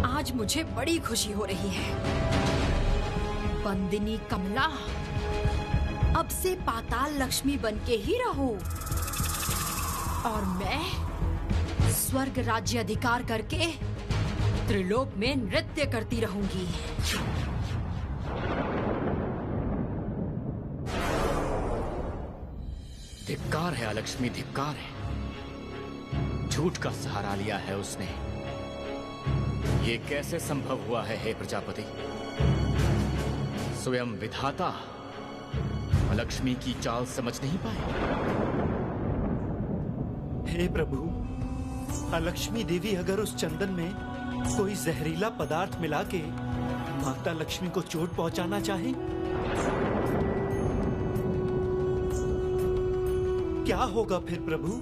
आज मुझे बड़ी खुशी हो रही है। बंदिनी कमला, अब से पाताल लक्ष्मी बनके ही रहूं और मैं स्वर्ग राज्य अधिकार करके त्रिलोक में नृत्य करती रहूंगी। धिक्कार है अलक्ष्मी, धिक्कार है। झूठ का सहारा लिया है उसने। ये कैसे संभव हुआ है हे प्रजापति? स्वयं विधाता अलक्ष्मी की चाल समझ नहीं पाए। हे प्रभु, अलक्ष्मी देवी अगर उस चंदन में कोई जहरीला पदार्थ मिला के माता लक्ष्मी को चोट पहुंचाना चाहे, क्या होगा फिर प्रभु?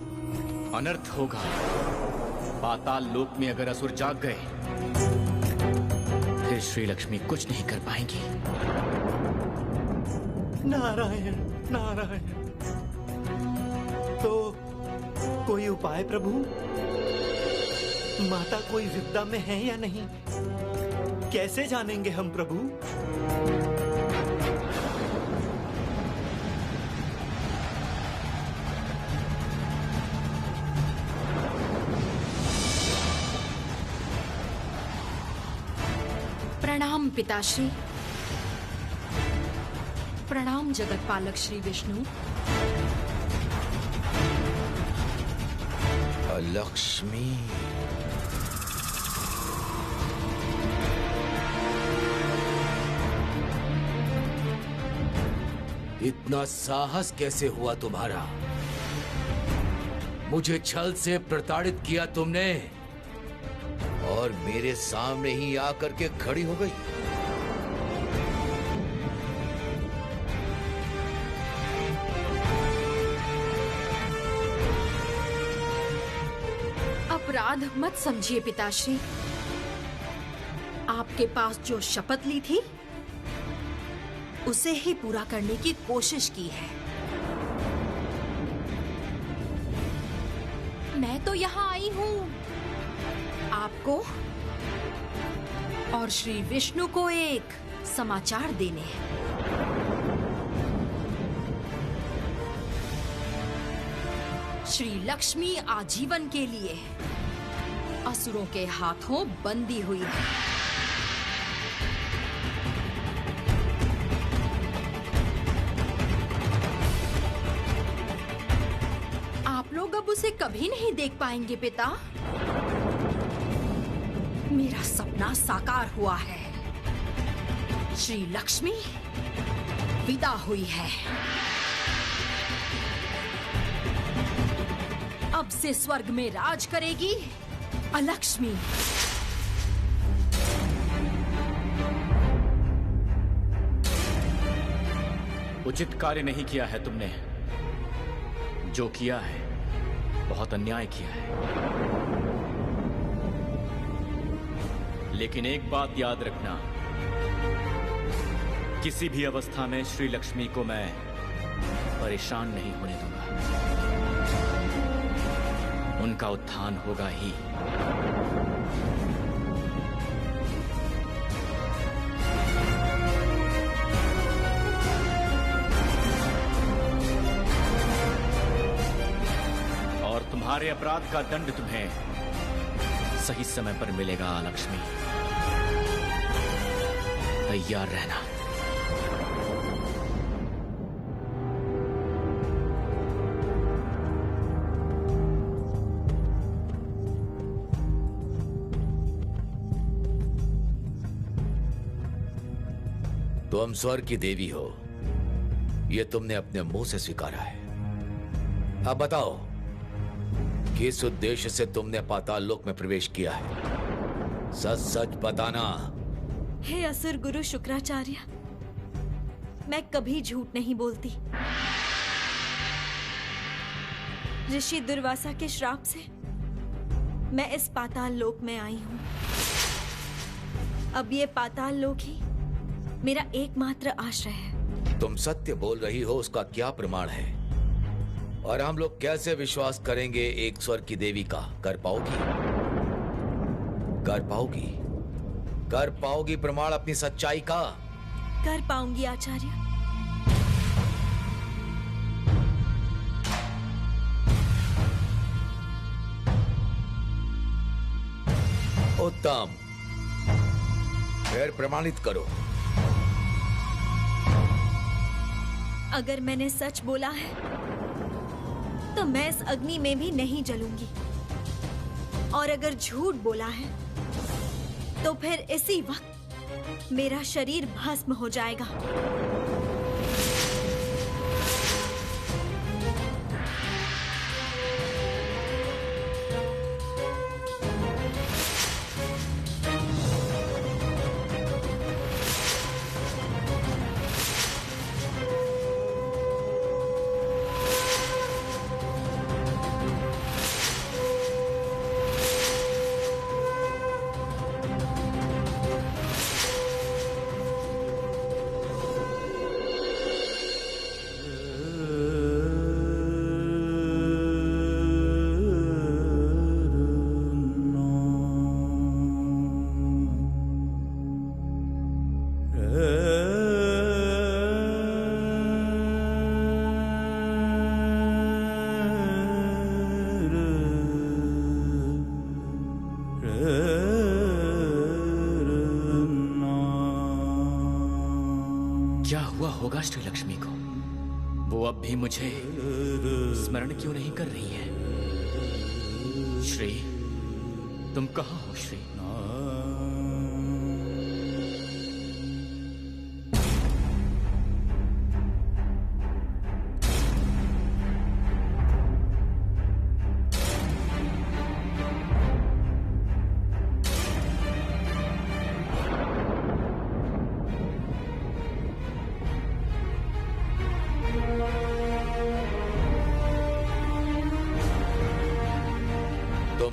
अनर्थ होगा। पाताल लोक में अगर असुर जाग गए फिर श्री लक्ष्मी कुछ नहीं कर पाएंगी। नारायण नारायण। तो कोई उपाय प्रभु? माता कोई विपदा में है या नहीं, कैसे जानेंगे हम प्रभु? प्रणाम पिताश्री। प्रणाम जगत पालक श्री विष्णु। लक्ष्मी, इतना साहस कैसे हुआ तुम्हारा? मुझे छल से प्रताड़ित किया तुमने और मेरे सामने ही आकर के खड़ी हो गई। अपराध मत समझिए पिताश्री। आपके पास जो शपथ ली थी उसे ही पूरा करने की कोशिश की है। मैं तो यहाँ आई हूँ आपको और श्री विष्णु को एक समाचार देने। श्री लक्ष्मी आजीवन के लिए असुरों के हाथों बंदी हुई है। आप लोग अब उसे कभी नहीं देख पाएंगे पिता। मेरा सपना साकार हुआ है। श्री लक्ष्मी विदा हुई है। अब से स्वर्ग में राज करेगी अलक्ष्मी। उचित कार्य नहीं किया है तुमने। जो किया है बहुत अन्याय किया है। लेकिन एक बात याद रखना, किसी भी अवस्था में श्री लक्ष्मी को मैं परेशान नहीं होने दूंगा। उनका उत्थान होगा ही। और तुम्हारे अपराध का दंड तुम्हें सही समय पर मिलेगा लक्ष्मी। तैयार रहना। तुम स्वर्ग की देवी हो, यह तुमने अपने मुंह से स्वीकारा है। अब बताओ, किस उद्देश्य से तुमने पाताल लोक में प्रवेश किया है? सच सच बताना। हे असुर गुरु शुक्राचार्य, मैं कभी झूठ नहीं बोलती। ऋषि दुर्वासा के श्राप से मैं इस पाताल लोक में आई हूँ। अब ये पाताल लोक ही मेरा एकमात्र आश्रय है। तुम सत्य बोल रही हो, उसका क्या प्रमाण है? और हम लोग कैसे विश्वास करेंगे एक स्वर्ग की देवी का? कर पाओगी? कर पाओगी प्रमाण अपनी सच्चाई का? कर पाऊंगी आचार्य। उत्तम, फिर प्रमाणित करो। अगर मैंने सच बोला है तो मैं इस अग्नि में भी नहीं जलूंगी, और अगर झूठ बोला है तो फिर इसी वक्त मेरा शरीर भस्म हो जाएगा। क्या हुआ होगा श्री लक्ष्मी को? वो अब भी मुझे स्मरण क्यों नहीं कर रही है? श्री, तुम कहाँ हो श्री?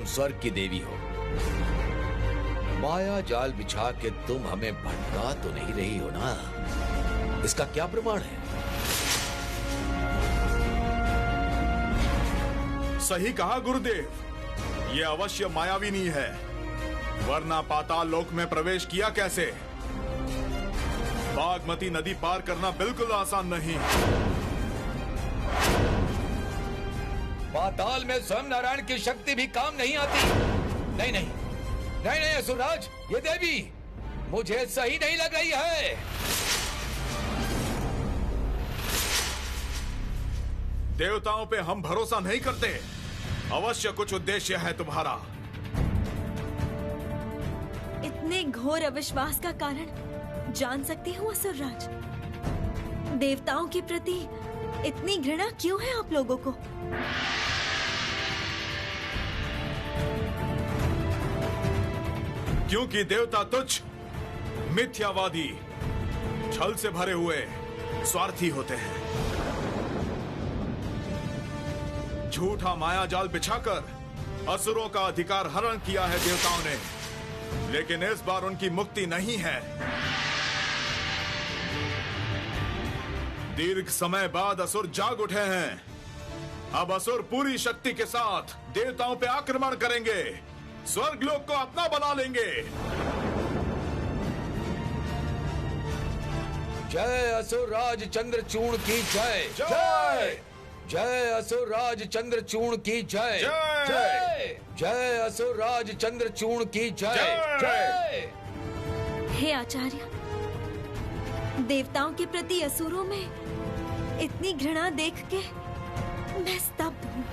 स्वर्ग की देवी हो, माया जाल बिछा के तुम हमें भटका तो नहीं रही हो ना? इसका क्या प्रमाण है? सही कहा गुरुदेव, ये अवश्य मायाविनी है, वरना पाताल लोक में प्रवेश किया कैसे? बागमती नदी पार करना बिल्कुल आसान नहीं। पाताल में स्वयं नारायण की शक्ति भी काम नहीं आती। नहीं नहीं नहीं नहीं असुरराज, ये देवी मुझे सही नहीं लग रही है। देवताओं पे हम भरोसा नहीं करते, अवश्य कुछ उद्देश्य है तुम्हारा। इतने घोर अविश्वास का कारण जान सकती हूँ असुरराज? देवताओं के प्रति इतनी घृणा क्यों है आप लोगों को? क्योंकि देवता तुच्छ, मिथ्यावादी, छल से भरे हुए स्वार्थी होते हैं। झूठा माया जाल बिछाकर असुरों का अधिकार हरण किया है देवताओं ने, लेकिन इस बार उनकी मुक्ति नहीं है। दीर्घ समय बाद असुर जाग उठे हैं। अब असुर पूरी शक्ति के साथ देवताओं पे आक्रमण करेंगे, स्वर्गलोक को अपना बना लेंगे। जय असुरराज चंद्रचूर्ण की जय। जय जय असुरराज चंद्रचूर्ण की जय। जय जय असुरराज चंद्रचूर्ण की जय। जय। हे आचार्य, देवताओं के प्रति असुरों में इतनी घृणा देख के मैं स्तब्ध हूँ।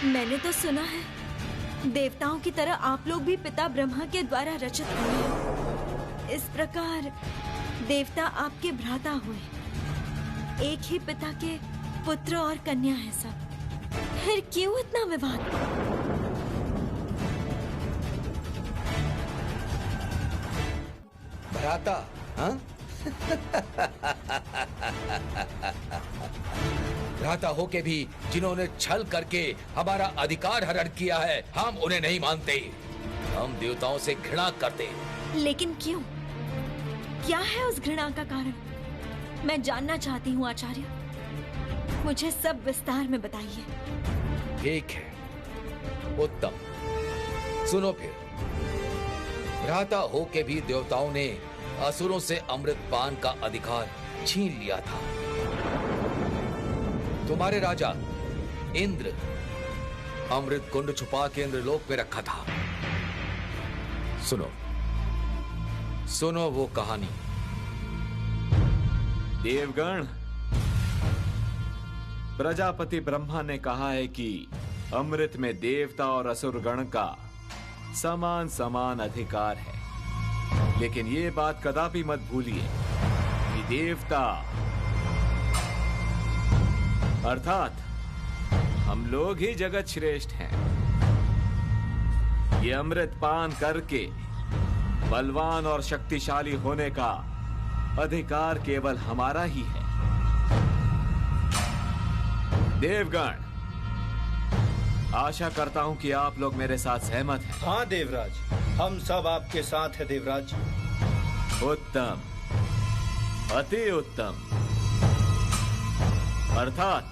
मैंने तो सुना है देवताओं की तरह आप लोग भी पिता ब्रह्मा के द्वारा रचित हुए। इस प्रकार देवता आपके भ्राता हुए, एक ही पिता के पुत्र और कन्या है सब, फिर क्यों इतना विवाद? भ्राता? हाँ? भ्राता होके भी जिन्होंने छल करके हमारा अधिकार हरण किया है, हम उन्हें नहीं मानते। हम देवताओं से घृणा करते। लेकिन क्यों? क्या है उस घृणा का कारण? मैं जानना चाहती हूँ आचार्य, मुझे सब विस्तार में बताइए। ठीक है, उत्तम। सुनो फिर, भ्राता होके भी देवताओं ने असुरों से अमृत पान का अधिकार छीन लिया था। तुम्हारे राजा इंद्र अमृत कुंड छुपा के इंद्रलोक में रखा था। सुनो सुनो वो कहानी। देवगण, प्रजापति ब्रह्मा ने कहा है कि अमृत में देवता और असुरगण का समान समान अधिकार है, लेकिन ये बात कदापि मत भूलिए कि देवता अर्थात हम लोग ही जगत श्रेष्ठ हैं। ये अमृत पान करके बलवान और शक्तिशाली होने का अधिकार केवल हमारा ही है। देवगण, आशा करता हूं कि आप लोग मेरे साथ सहमत हैं। हाँ देवराज, हम सब आपके साथ हैं देवराज। उत्तम, अति उत्तम। अर्थात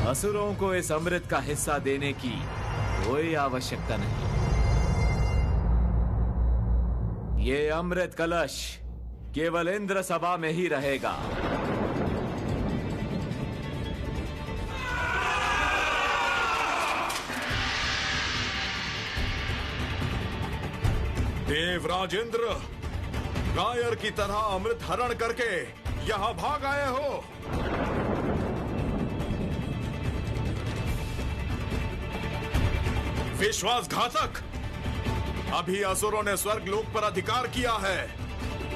असुरों को इस अमृत का हिस्सा देने की कोई आवश्यकता नहीं। ये अमृत कलश केवल इंद्र सभा में ही रहेगा। देवराज इंद्र, कायर की तरह अमृत हरण करके यहां भाग आए हो। विश्वासघातक, अभी असुरों ने स्वर्ग लोक पर अधिकार किया है।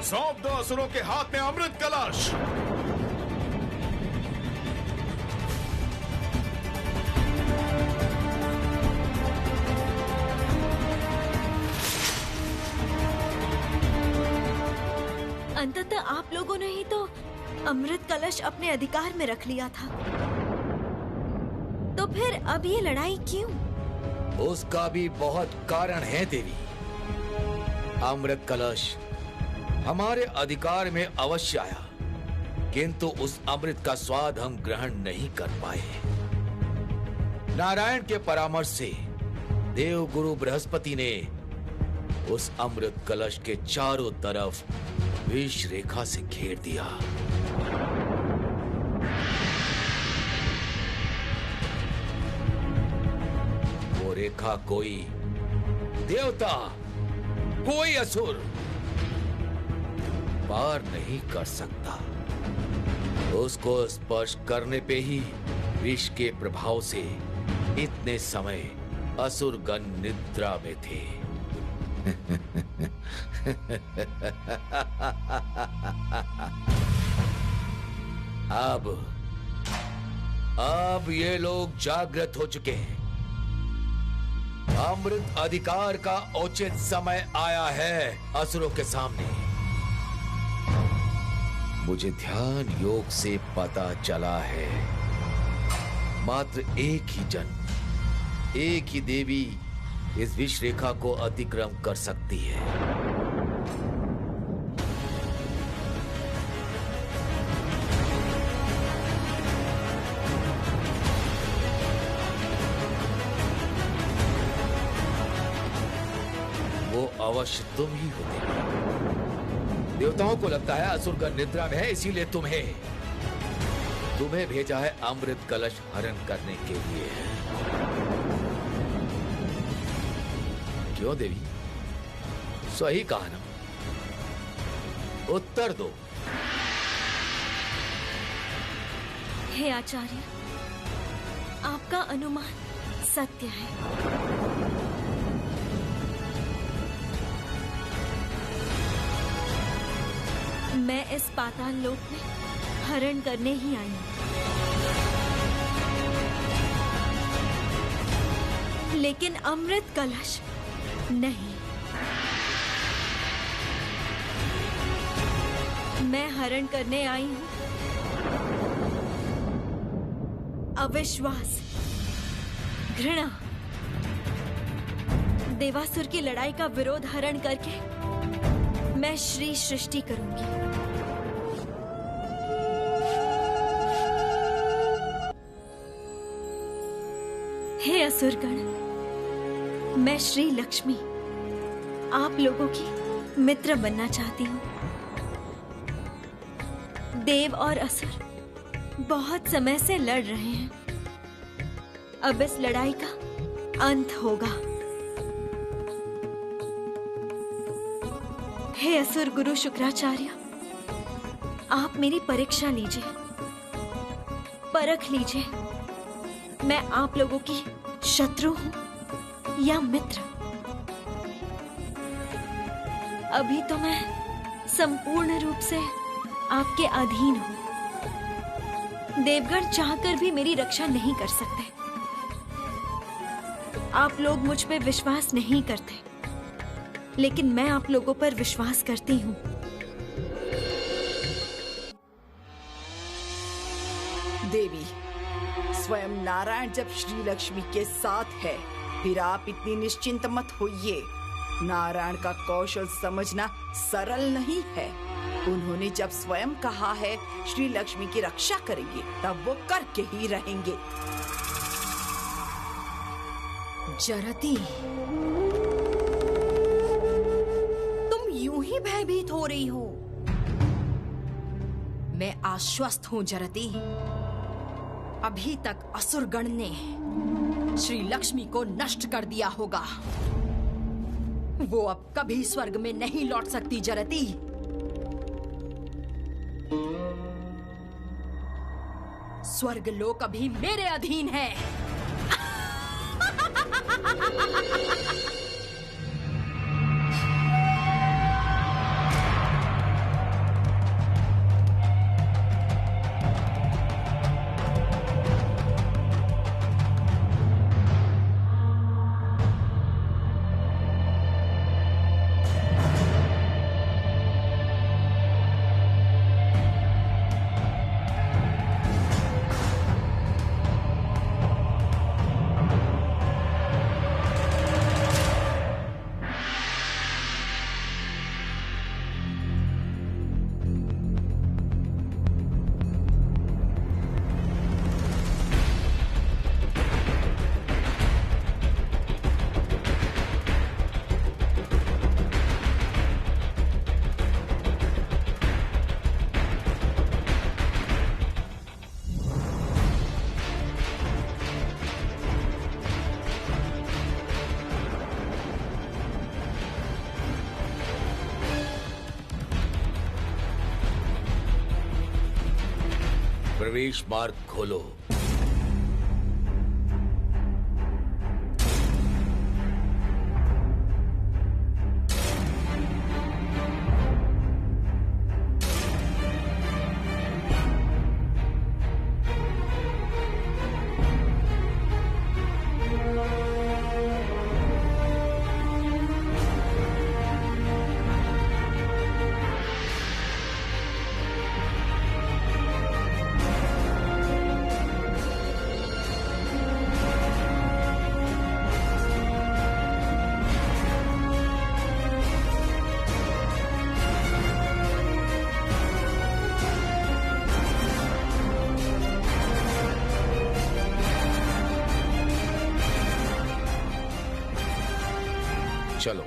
सौंप दो असुरों के हाथ में अमृत कलश। अंततः आप लोगों ने ही तो अमृत कलश अपने अधिकार में रख लिया था, तो फिर अब ये लड़ाई क्यों? उसका भी बहुत कारण है देवी। अमृत कलश हमारे अधिकार में अवश्य आया, किंतु उस अमृत का स्वाद हम ग्रहण नहीं कर पाए। नारायण के परामर्श से देव गुरु बृहस्पति ने उस अमृत कलश के चारों तरफ विष रेखा से घेर दिया। वो रेखा कोई देवता, कोई असुर पार नहीं कर सकता। उसको स्पर्श करने पे ही विष के प्रभाव से इतने समय असुरगण निद्रा में थे। अब ये लोग जागृत हो चुके हैं। अमृत अधिकार का उचित समय आया है असुरों के सामने। मुझे ध्यान योग से पता चला है, मात्र एक ही जन, एक ही देवी इस विष रेखा को अतिक्रम कर सकती है। वो अवश्य तुम ही हो देवी। देवताओं को लगता है असुरगण निद्रा में है, इसीलिए तुम्हें भेजा है अमृत कलश हरण करने के लिए। क्यों देवी, सही कहा ना? उत्तर दो। हे आचार्य, आपका अनुमान सत्य है। मैं इस पाताल लोक में हरण करने ही आई हूं, लेकिन अमृत कलश नहीं। मैं हरण करने आई हूं अविश्वास, घृणा, देवासुर की लड़ाई का विरोध हरण करके मैं श्री सृष्टि करूंगी। हे असुरगण, मैं श्री लक्ष्मी आप लोगों की मित्र बनना चाहती हूँ। देव और असुर बहुत समय से लड़ रहे हैं। अब इस लड़ाई का अंत होगा। हे असुर गुरु शुक्राचार्य, आप मेरी परीक्षा लीजिए, परख लीजिए, मैं आप लोगों की शत्रु हूं या मित्र। अभी तो मैं संपूर्ण रूप से आपके अधीन हूं। देवगण चाहकर भी मेरी रक्षा नहीं कर सकते। आप लोग मुझ पे विश्वास नहीं करते, लेकिन मैं आप लोगों पर विश्वास करती हूँ। देवी, स्वयं नारायण जब श्री लक्ष्मी के साथ है, फिर आप इतनी निश्चिंत मत होइए। नारायण का कौशल समझना सरल नहीं है। उन्होंने जब स्वयं कहा है श्री लक्ष्मी की रक्षा करेंगे, तब वो करके ही रहेंगे। जरती, तुम यूं ही भयभीत हो रही हो। मैं आश्वस्त हूं जरती। अभी तक असुरगण ने श्री लक्ष्मी को नष्ट कर दिया होगा। वो अब कभी स्वर्ग में नहीं लौट सकती जरती। स्वर्ग लोक अभी मेरे अधीन है। प्रवेश मार्ग खोलो। चलो।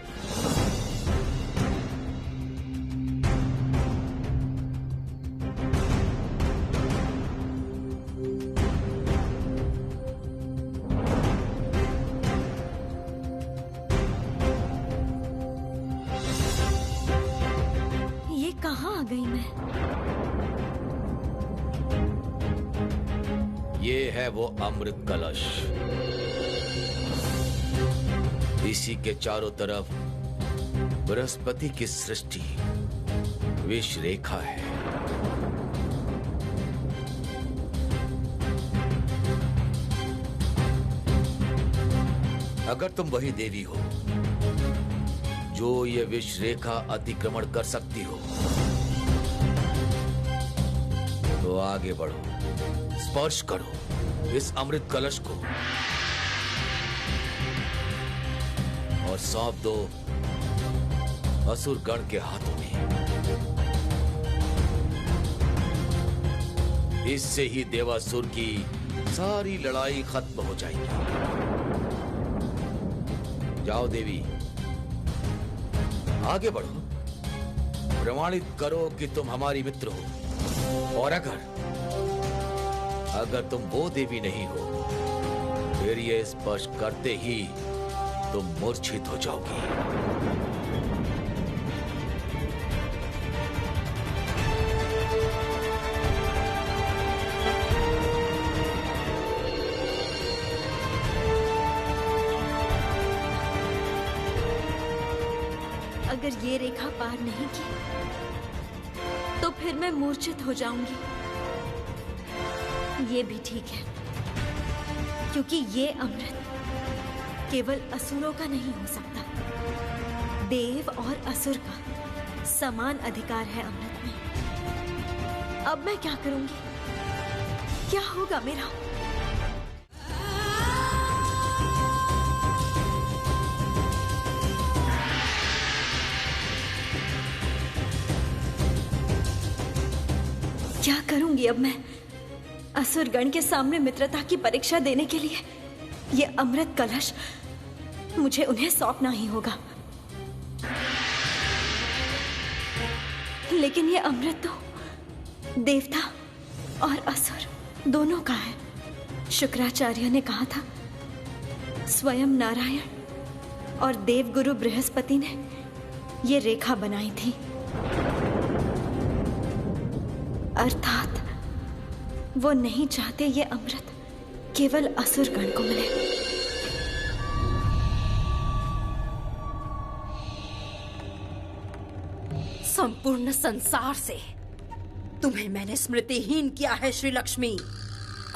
ये कहाँ आ गई मैं? ये है वो अमृत कलश। इसी के चारों तरफ बृहस्पति की सृष्टि विष रेखा है। अगर तुम वही देवी हो जो ये विष रेखा अतिक्रमण कर सकती हो, तो आगे बढ़ो, स्पर्श करो इस अमृत कलश को और सौंप दो असुरगण के हाथों में। इससे ही देवासुर की सारी लड़ाई खत्म हो जाएगी। जाओ देवी, आगे बढ़ो, प्रमाणित करो कि तुम हमारी मित्र हो। और अगर तुम वो देवी नहीं हो, फिर ये स्पर्श करते ही तुम मूर्छित हो जाओगी। अगर ये रेखा पार नहीं की तो फिर मैं मूर्छित हो जाऊंगी। ये भी ठीक है, क्योंकि ये अमृत केवल असुरों का नहीं हो सकता। देव और असुर का समान अधिकार है अमृत में। अब मैं क्या करूंगी? क्या होगा मेरा? क्या करूंगी अब मैं? असुरगण के सामने मित्रता की परीक्षा देने के लिए ये अमृत कलश मुझे उन्हें सौंपना ही होगा। लेकिन ये अमृत तो देवता और असुर दोनों का है। शुक्राचार्य ने कहा था स्वयं नारायण और देवगुरु बृहस्पति ने ये रेखा बनाई थी, अर्थात वो नहीं चाहते ये अमृत केवल असुरगण को मिले। संपूर्ण संसार से तुम्हें मैंने स्मृतिहीन किया है श्री लक्ष्मी,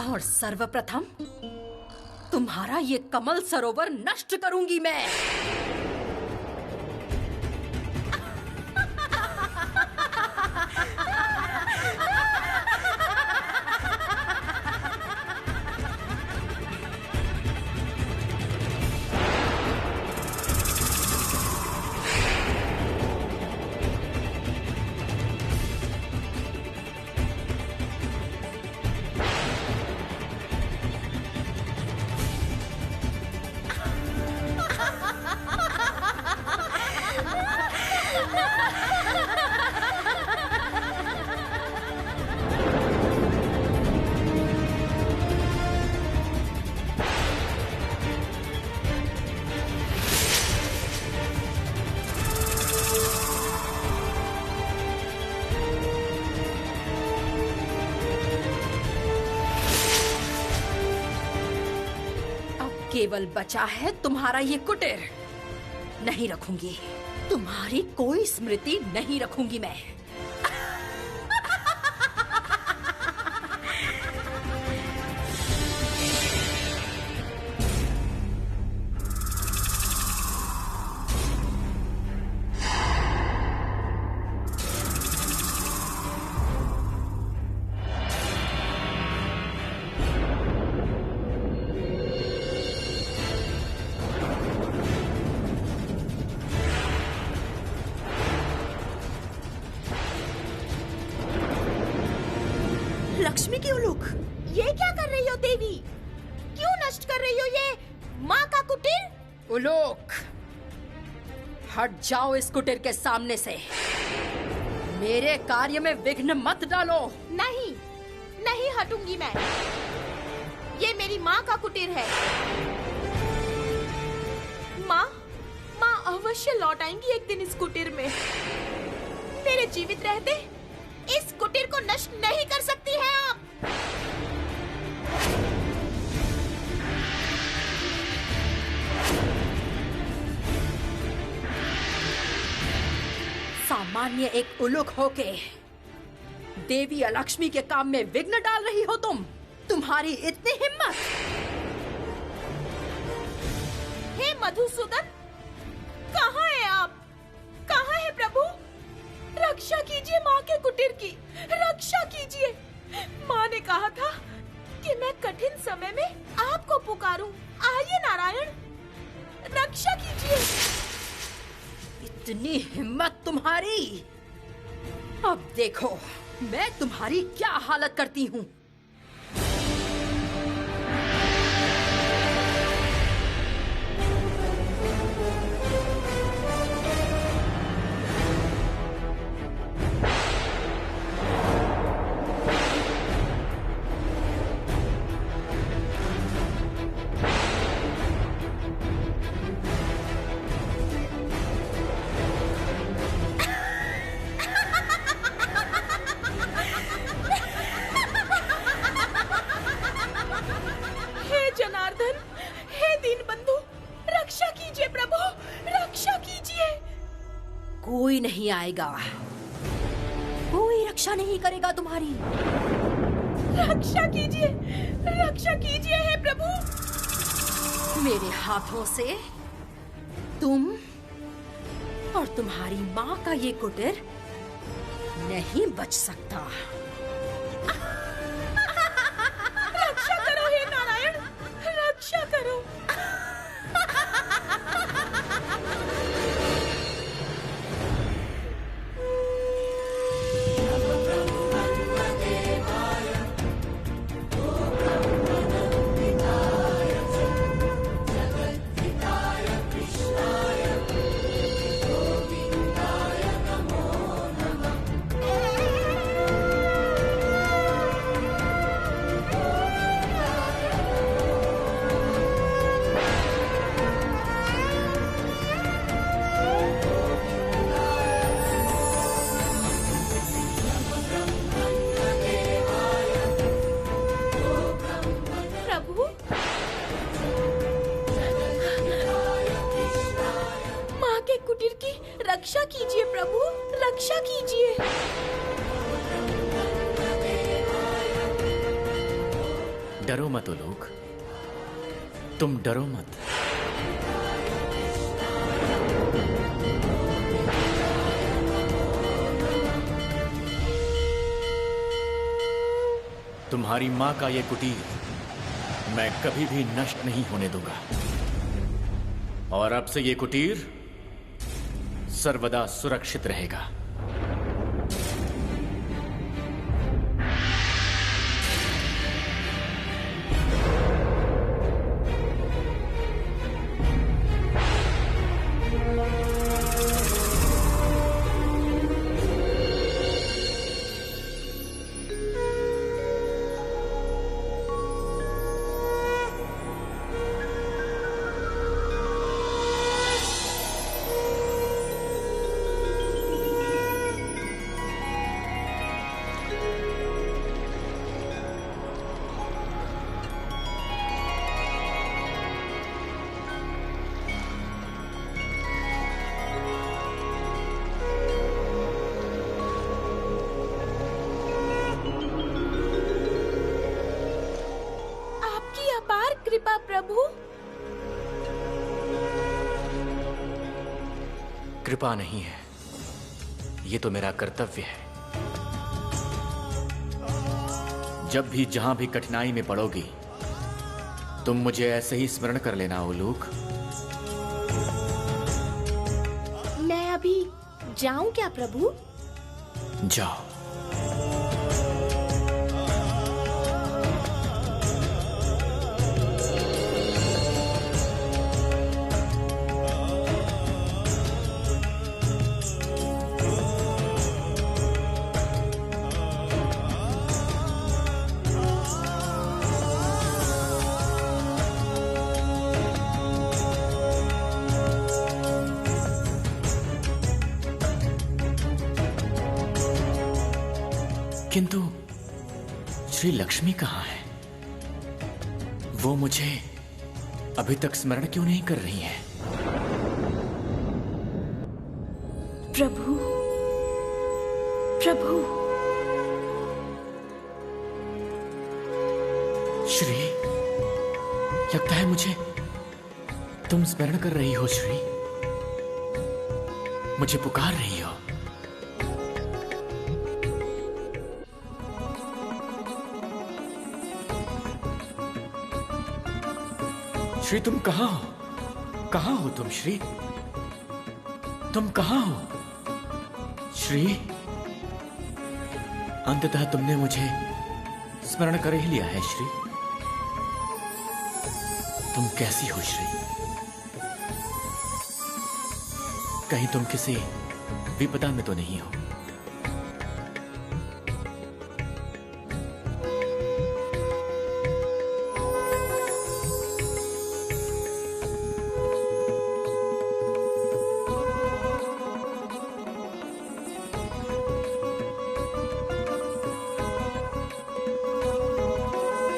और सर्वप्रथम तुम्हारा ये कमल सरोवर नष्ट करूंगी मैं। केवल बचा है तुम्हारा ये कुटीर। नहीं रखूंगी, तुम्हारी कोई स्मृति नहीं रखूंगी मैं। लक्ष्मी की उलूक, ये क्या कर रही हो देवी? क्यों नष्ट कर रही हो ये माँ का कुटीर? उलूक, हट जाओ इस कुटीर के सामने से। मेरे कार्य में विघ्न मत डालो। नहीं, नहीं हटूंगी मैं। ये मेरी माँ का कुटीर है। माँ अवश्य लौट आएंगी एक दिन इस कुटीर में। मेरे जीवित रहते इस कुटीर को नष्ट नहीं कर सकती हैं आप। सामान्य एक उलूक होके देवी अलक्ष्मी के काम में विघ्न डाल रही हो तुम? तुम्हारी इतनी हिम्मत? हे मधुसूदन, कहाँ है आप? कहाँ है प्रभु? रक्षा कीजिए माँ के कुटीर की, रक्षा कीजिए। माँ ने कहा था कि मैं कठिन समय में आपको पुकारूं। आइए नारायण, रक्षा कीजिए। इतनी हिम्मत तुम्हारी? अब देखो मैं तुम्हारी क्या हालत करती हूँ। कोई नहीं आएगा, कोई रक्षा नहीं करेगा तुम्हारी। रक्षा कीजिए, रक्षा कीजिए हे प्रभु। मेरे हाथों से तुम और तुम्हारी माँ का ये कुटीर नहीं बच सकता। रक्षा करो हे नारायण, रक्षा करो। रक्षा कीजिए प्रभु, रक्षा कीजिए। डरो मत लोग, तुम डरो मत। तुम्हारी मां का ये कुटीर मैं कभी भी नष्ट नहीं होने दूंगा, और अब से ये कुटीर सर्वदा सुरक्षित रहेगा। कृपा प्रभु। कृपा नहीं है, ये तो मेरा कर्तव्य है। जब भी जहां भी कठिनाई में पड़ोगी, तुम मुझे ऐसे ही स्मरण कर लेना उलूक। मैं अभी जाऊं क्या प्रभु? जाओ। किंतु श्री लक्ष्मी कहाँ है? वो मुझे अभी तक स्मरण क्यों नहीं कर रही है? प्रभु, प्रभु। श्री, लगता है मुझे तुम स्मरण कर रही हो श्री, मुझे पुकार रही हो। श्री तुम कहाँ हो? कहाँ हो तुम श्री? तुम कहाँ हो श्री? अंततः तुमने मुझे स्मरण कर ही लिया है श्री। तुम कैसी हो श्री? कहीं तुम किसी विपदा में तो नहीं हो?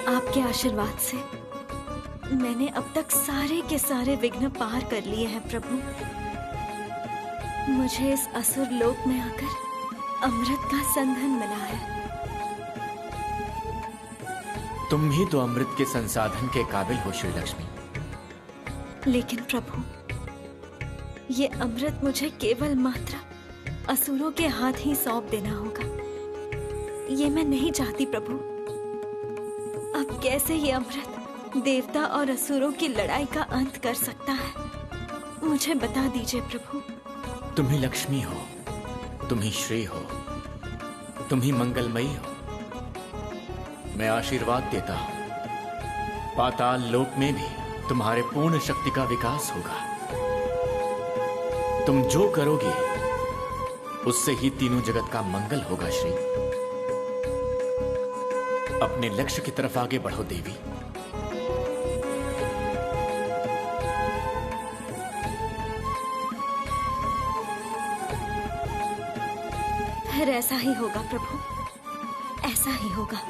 आपके आशीर्वाद से मैंने अब तक सारे के सारे विघ्न पार कर लिए हैं प्रभु। मुझे इस असुर लोक में आकर अमृत का संधन मिला है। तुम ही तो अमृत के संसाधन के काबिल हो श्री लक्ष्मी। लेकिन प्रभु, ये अमृत मुझे केवल मात्र असुरों के हाथ ही सौंप देना होगा। ये मैं नहीं चाहती प्रभु। अब कैसे ये अमृत देवता और असुरों की लड़ाई का अंत कर सकता है, मुझे बता दीजिए प्रभु। तुम ही लक्ष्मी हो, तुम ही श्री हो, तुम ही मंगलमयी हो। मैं आशीर्वाद देता हूं, पाताल लोक में भी तुम्हारे पूर्ण शक्ति का विकास होगा। तुम जो करोगे उससे ही तीनों जगत का मंगल होगा श्री। अपने लक्ष्य की तरफ आगे बढ़ो देवी। फिर ऐसा ही होगा प्रभु, ऐसा ही होगा।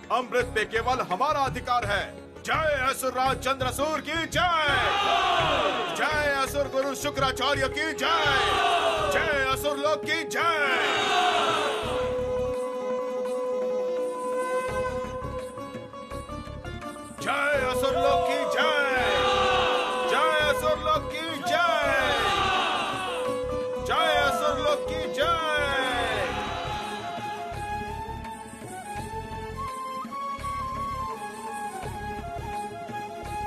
अमृत पे केवल हमारा अधिकार है। जय असुरराज चंद्रसूर की जय। जय असुर गुरु शुक्राचार्य की जय। जय असुर लोक की जय। जय असुर लोक की जय। जय असुर लोक की जय। जय असुर लोक की जय।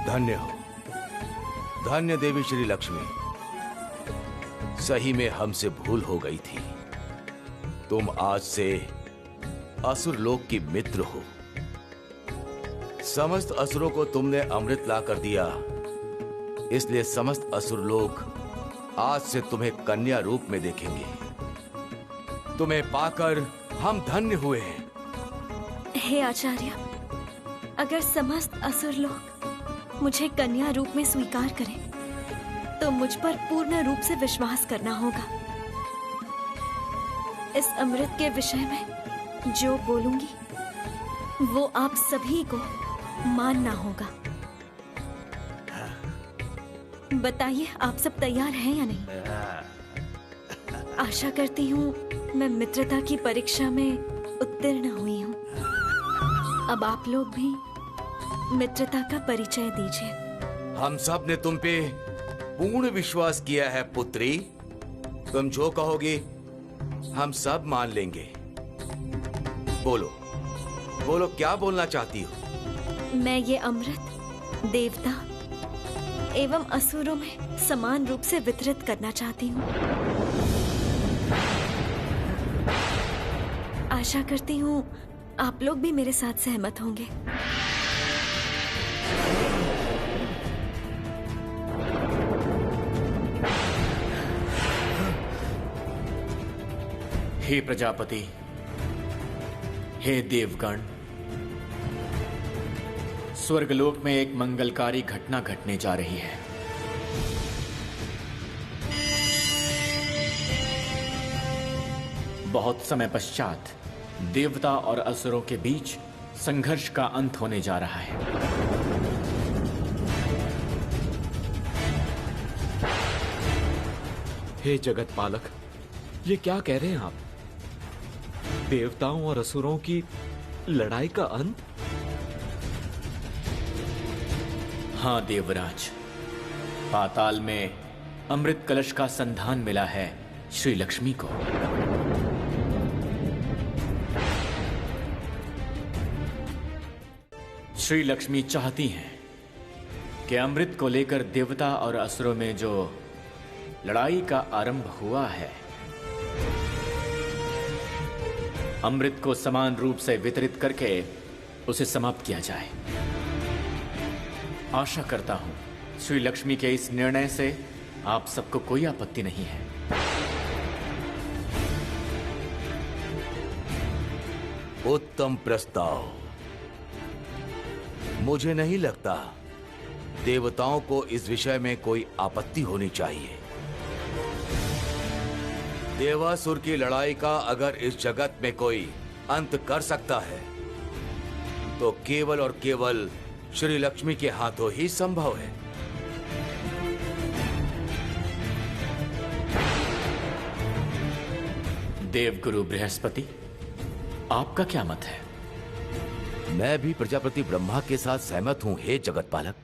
धन्य हो, धन्य देवी श्री लक्ष्मी। सही में हमसे भूल हो गई थी। तुम आज से असुर लोक की मित्र हो। समस्त असुरों को तुमने अमृत ला कर दिया, इसलिए समस्त असुर लोग आज से तुम्हें कन्या रूप में देखेंगे। तुम्हें पाकर हम धन्य हुए हैं। हे आचार्य, अगर समस्त असुर लोग मुझे कन्या रूप में स्वीकार करें तो मुझ पर पूर्ण रूप से विश्वास करना होगा। इस अमृत के विषय में जो बोलूंगी वो आप सभी को मानना होगा। बताइए, आप सब तैयार हैं या नहीं? आशा करती हूँ मैं मित्रता की परीक्षा में उत्तीर्ण हुई हूँ। अब आप लोग भी मित्रता का परिचय दीजिए। हम सब ने तुम पे पूर्ण विश्वास किया है पुत्री। तुम जो कहोगी हम सब मान लेंगे। बोलो बोलो, क्या बोलना चाहती हो? मैं ये अमृत देवता एवं असुरों में समान रूप से वितरित करना चाहती हूँ। आशा करती हूँ आप लोग भी मेरे साथ सहमत होंगे। हे प्रजापति, हे देवगण, स्वर्गलोक में एक मंगलकारी घटना घटने जा रही है। बहुत समय पश्चात देवता और असुरों के बीच संघर्ष का अंत होने जा रहा है। हे जगत पालक, ये क्या कह रहे हैं आप? देवताओं और असुरों की लड़ाई का अंत? हाँ देवराज, पाताल में अमृत कलश का संधान मिला है श्री लक्ष्मी को। श्री लक्ष्मी चाहती हैं कि अमृत को लेकर देवता और असुरों में जो लड़ाई का आरंभ हुआ है, अमृत को समान रूप से वितरित करके उसे समाप्त किया जाए। आशा करता हूं श्री लक्ष्मी के इस निर्णय से आप सबको कोई आपत्ति नहीं है। उत्तम प्रस्ताव। मुझे नहीं लगता देवताओं को इस विषय में कोई आपत्ति होनी चाहिए। देवासुर की लड़ाई का अगर इस जगत में कोई अंत कर सकता है तो केवल और केवल श्री लक्ष्मी के हाथों ही संभव है। देवगुरु बृहस्पति, आपका क्या मत है? मैं भी प्रजापति ब्रह्मा के साथ सहमत हूं हे जगत पालक।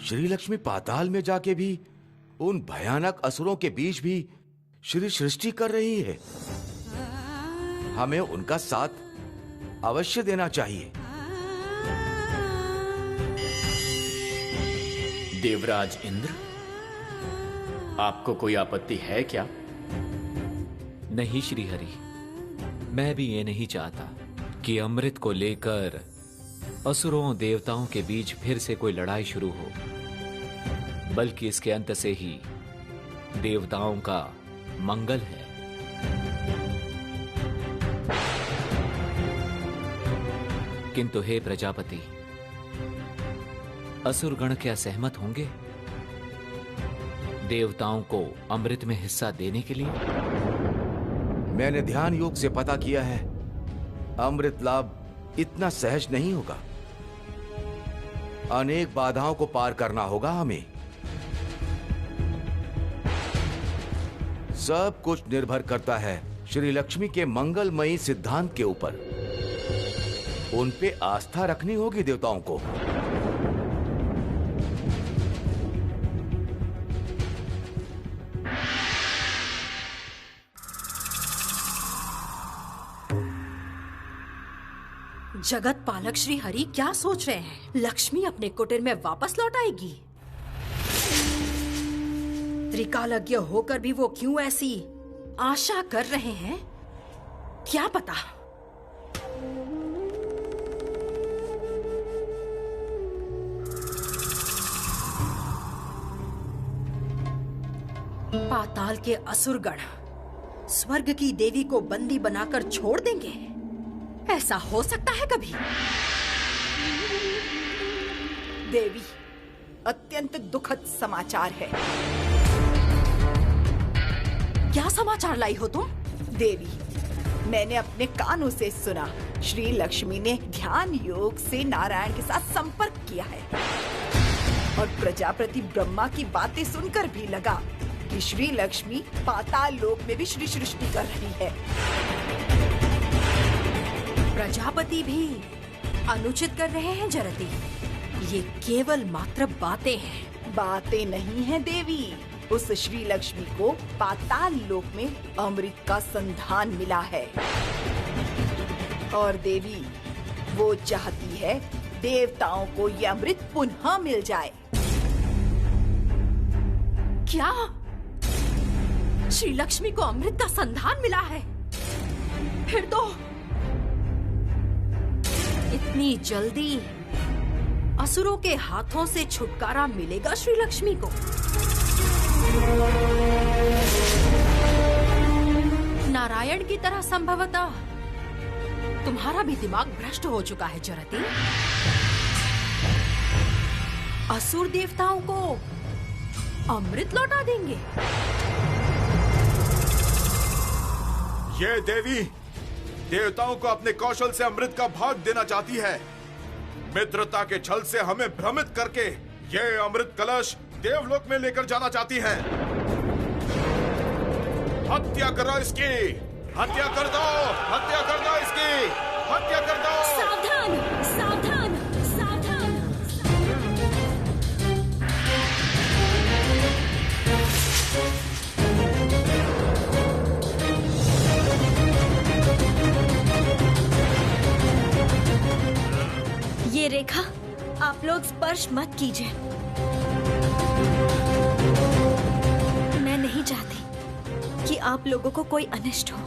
श्री लक्ष्मी पाताल में जाके भी उन भयानक असुरों के बीच भी श्री सृष्टि कर रही है। हमें उनका साथ अवश्य देना चाहिए। देवराज इंद्र, आपको कोई आपत्ति है क्या? नहीं श्रीहरि, मैं भी ये नहीं चाहता कि अमृत को लेकर असुरों देवताओं के बीच फिर से कोई लड़ाई शुरू हो, बल्कि इसके अंत से ही देवताओं का मंगल है। किंतु हे प्रजापति, असुरगण क्या सहमत होंगे देवताओं को अमृत में हिस्सा देने के लिए? मैंने ध्यान योग से पता किया है, अमृत लाभ इतना सहज नहीं होगा। अनेक बाधाओं को पार करना होगा हमें। सब कुछ निर्भर करता है श्री लक्ष्मी के मंगलमयी सिद्धांत के ऊपर। उन पे आस्था रखनी होगी देवताओं को। जगत पालक श्री हरि क्या सोच रहे हैं? लक्ष्मी अपने कुटीर में वापस लौट आएगी? त्रिकालज्ञ होकर भी वो क्यों ऐसी आशा कर रहे हैं, क्या पता। पाताल के असुरगण स्वर्ग की देवी को बंदी बनाकर छोड़ देंगे? ऐसा हो सकता है कभी? देवी, अत्यंत दुखद समाचार है। क्या समाचार लाई हो तुम? देवी, मैंने अपने कानों से सुना, श्री लक्ष्मी ने ध्यान योग से नारायण के साथ संपर्क किया है। और प्रजापति ब्रह्मा की बातें सुनकर भी लगा कि श्री लक्ष्मी पाताल लोक में भी श्री सृष्टि कर रही है। प्रजापति भी अनुचित कर रहे हैं जरती। ये केवल मात्र बातें हैं। बातें नहीं है देवी, उस श्री लक्ष्मी को पाताल लोक में अमृत का संधान मिला है। और देवी, वो चाहती है देवताओं को ये अमृत पुनः मिल जाए। क्या श्री लक्ष्मी को अमृत का संधान मिला है? फिर तो इतनी जल्दी असुरों के हाथों से छुटकारा मिलेगा श्री लक्ष्मी को। नारायण की तरह संभवतः तुम्हारा भी दिमाग भ्रष्ट हो चुका है जरती। असुर देवताओं को अमृत लौटा देंगे? ये देवी देवताओं को अपने कौशल से अमृत का भाग देना चाहती है। मित्रता के छल से हमें भ्रमित करके ये अमृत कलश देवलोक में लेकर जाना चाहती है। हत्या करो इसकी, हत्या कर दो, हत्या कर दो इसकी, हत्या कर दो। सावधान, सावधान, सावधान। ये रेखा आप लोग स्पर्श मत कीजिए। मैं नहीं चाहती कि आप लोगों को कोई अनिष्ट हो।